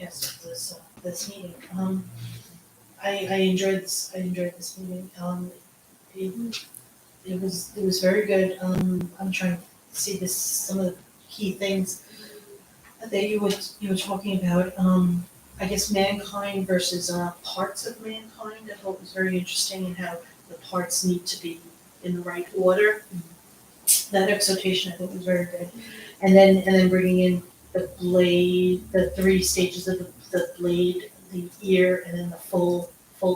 podcast of this meeting. I enjoyed this. I enjoyed this meeting. It, it was very good. I'm trying to see some of the key things that you were talking about. I guess mankind versus parts of mankind. I thought was very interesting, and how the parts need to be in the right order. That exhortation I thought was very good, and then bringing in the blade, the three stages of the blade, the ear, and then the full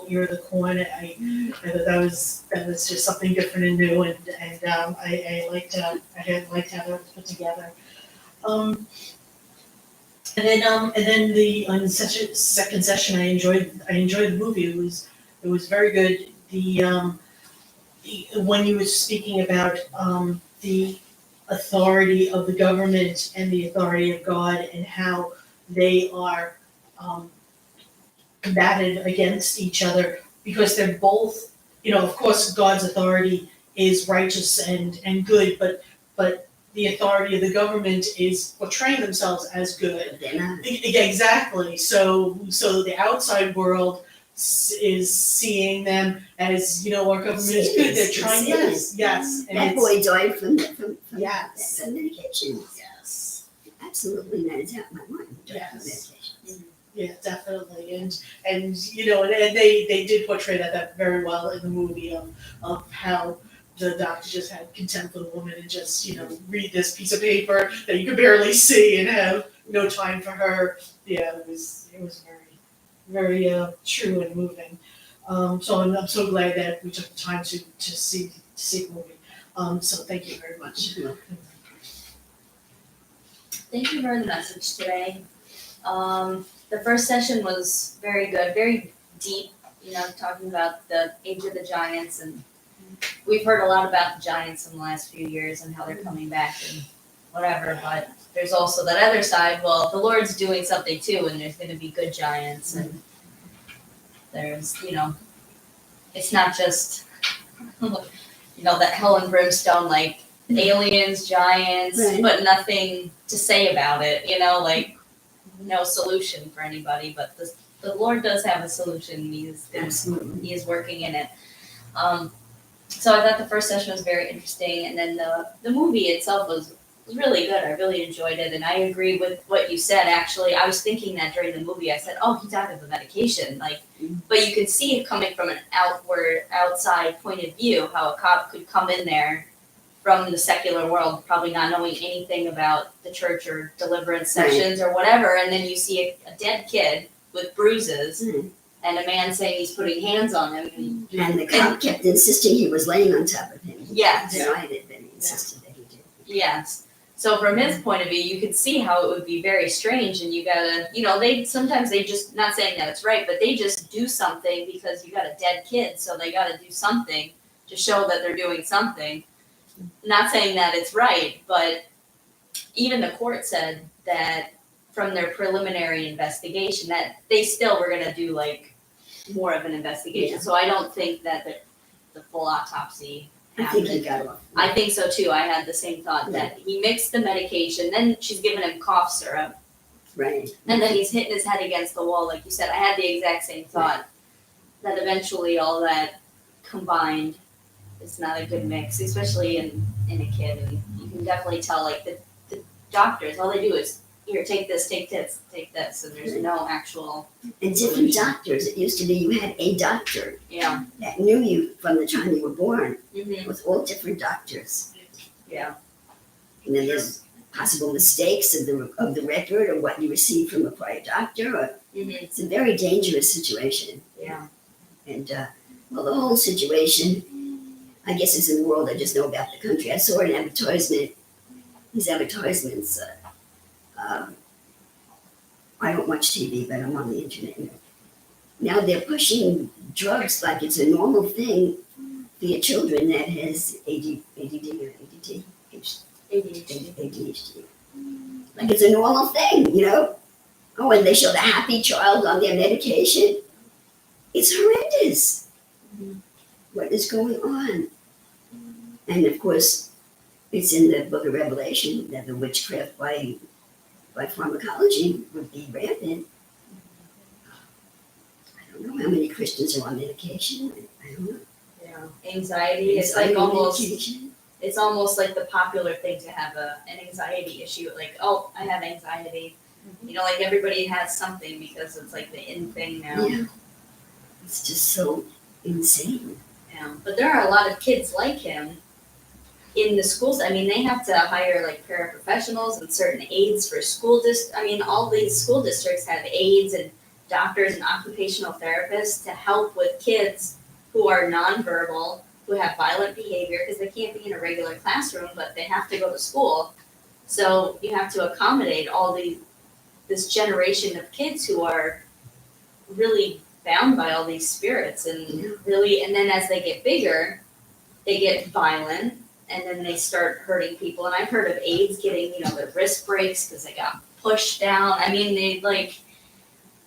ear of the corn. I thought that was just something different and new, and I liked how that was put together. And then the on the second session, I enjoyed the movie. It was very good. When you were speaking about the authority of the government and the authority of God, and how they are combated against each other, because they're both, of course, God's authority is righteous and good, but the authority of the government is portraying themselves as good. They're not. Exactly. So the outside world is seeing them as, our government is good. They're trying. Yes. And that boy died from yes. medication. Yes. Absolutely knows out my mind. Yes. Yeah, definitely, and and they did portray that very well in the movie of how the doctor just had contempt for the woman and just read this piece of paper that you could barely see and have no time for her. Yeah, it was very true and moving. So I'm so glad that we took the time to see the movie. So thank you very much. Thank you for the message today. The first session was very good, very deep, talking about the age of the giants, and we've heard a lot about the giants in the last few years and how they're coming back and whatever, but there's also that other side. Well, the Lord's doing something too, and there's going to be good giants, and there's, it's not just, that hell and brimstone, like aliens, giants, Right. but nothing to say about it, no solution for anybody, but the Lord does have a solution. He is working in it. So I thought the first session was very interesting, and then the movie itself was really good. I really enjoyed it, and I agree with what you said. Actually, I was thinking that during the movie. I said, "Oh, he died of the medication." But you could see it coming from an outside point of view, how a cop could come in there from the secular world, probably not knowing anything about the church or deliverance sessions or whatever, and then you see a dead kid with bruises, and a man saying he's putting hands on him. And the cop kept insisting he was laying on top of him. Yes. He denied it, but he insisted that he did. Yes. So from his point of view, you could see how it would be very strange, and you gotta, they just, not saying that it's right, but they just do something because you got a dead kid, so they gotta do something to show that they're doing something. Not saying that it's right, but even the court said that from their preliminary investigation that they still were gonna do more of an investigation. Yeah. So I don't think that the full autopsy I think he got off. I think so too. I had the same thought that he mixed the medication, then she's giving him cough syrup, Right. and then he's hitting his head against the wall, like you said. I had the exact same thought that eventually all that combined is not a good mix, especially in a kid. And you can definitely tell, the doctors, all they do is, here, take this, and there's no actual. And different doctors. It used to be you had a doctor that knew you from the time you were born. Mm-hmm. It was all different doctors. Yeah. And then there's possible mistakes of the record or what you received from a prior doctor. It's a very dangerous situation. Yeah. And the whole situation, I guess, is in the world. I just know about the country. I saw an advertisement. These advertisements. I don't watch TV, but I'm on the internet. Now they're pushing drugs like it's a normal thing for your children that has ADD or ADD. ADHD. Like it's a normal thing, Oh, and they show the happy child on their medication. It's horrendous. What is going on? And of course, it's in the book of Revelation that the witchcraft by pharmacology would be rampant. how many Christians are on medication? I don't know. Yeah. Anxiety. It's like Anxiety almost. medication. It's almost like the popular thing to have an anxiety issue. Like, oh, I have anxiety. You know, like everybody has something because it's like the in thing now. Yeah. It's just so insane. Yeah. But there are a lot of kids like him in the schools. I mean, they have to hire like paraprofessionals and certain aides for I mean, all these school districts have aides and doctors and occupational therapists to help with kids who are nonverbal, who have violent behavior, because they can't be in a regular classroom, but they have to go to school. So you have to accommodate this generation of kids who are really bound by all these spirits and really, and then as they get bigger, they get violent and then they start hurting people. And I've heard of aides getting, you know, their wrist breaks because they got pushed down. I mean, they like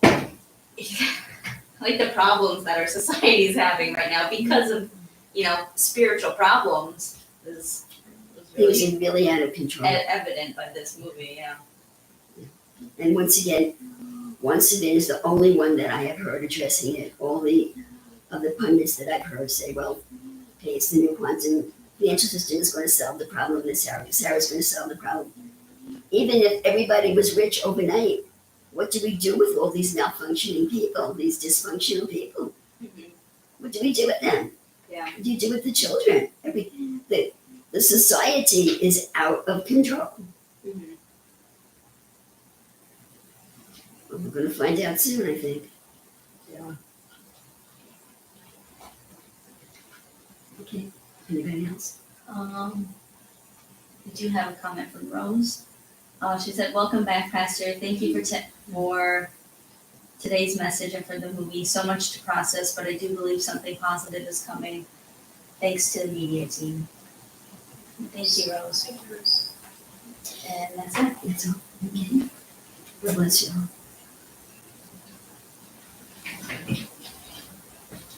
the problems that our society is having right now because of, you know, spiritual problems is Things really are really out of control. evident by this movie, yeah. And once again is the only one that I have heard addressing it. All the other pundits that I've heard say, well, okay, it's the new quantum financial system is going to solve the problem, and Sarah's going to solve the problem. Even if everybody was rich overnight, what do we do with all these malfunctioning people, these dysfunctional people? Mm-hmm. What do we do with them? Yeah. What do you do with the children? The society is out of control. Mm-hmm. Well, we're going to find out soon, I think. Yeah. Okay. Anybody else? We do have a comment from Rose. She said, "Welcome back, Pastor. Thank you for today's message and for the movie. So much to process, but I do believe something positive is coming. Thanks to the media team." Thank you, Rose. And that's it. That's all. Okay. God bless you all.